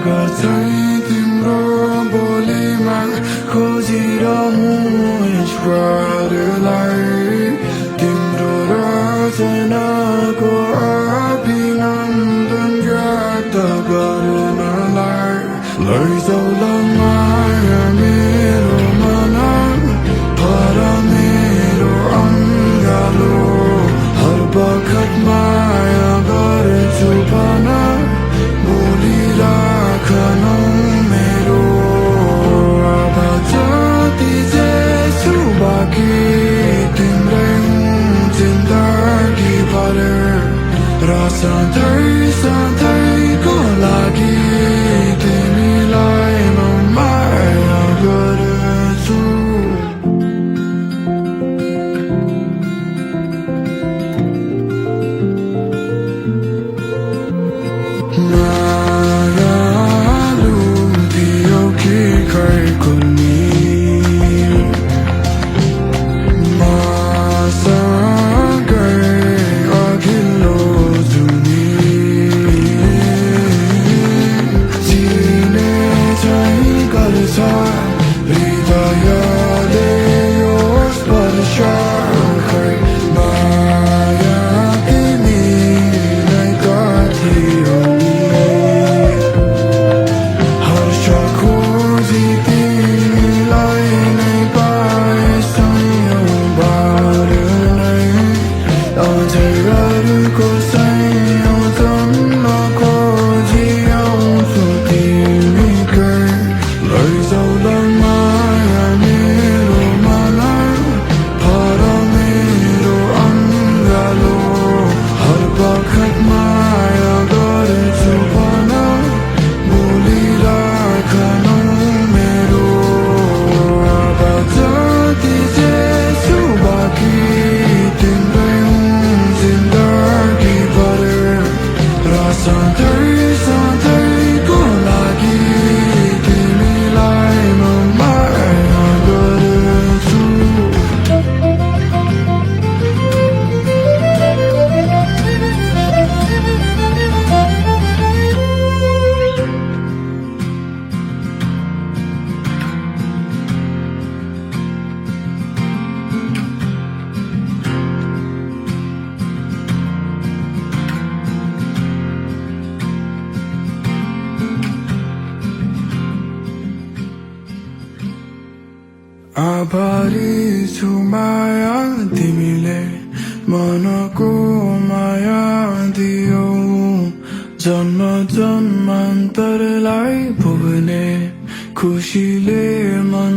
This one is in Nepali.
गर्छै तिम्रो बोलीमा खोजिरहँ ईश्वरलाई तिम्रो रचनाको अभिनन्दन व्यक्त गर्नलाई लैजाऊ ल माया मेरो मन भर मेरो अङ्गालो हर बखत माया गर्छु भन बोलिराखनु मेरो अब जति जेछु बाँकी तिम्रै जिन्दगी भर र सधैँ सधैँको लागि तिमीलाई म माया गर्छु मायालु दियो कि खैको नि मसँगै अघिल्लो जुनी चिने चाहिँ गर्छ हृदयले यो स्पर्श खै माया तिमी नै कति हो हर्ष खोजी तिमीलाई नै पाए संयोगबाट नै अझै अर्को संयोजन नखोजी आउँछु तिमीकै लैजाऊ ल माया मेरो मन भर मेरो अङ्गालो हर बखत माया गर्छु भन बोलिराखनु मेरो अब जति जेछु बाँकी तिम्रै जिन्दगी भर र सधैँ सधैँको लागि तिमीलाई म माया गर्छु आभारी छु माया तिमीले मनको माया दियौ जन्म जन्मान्तरलाई पुग्ने खुसीले मन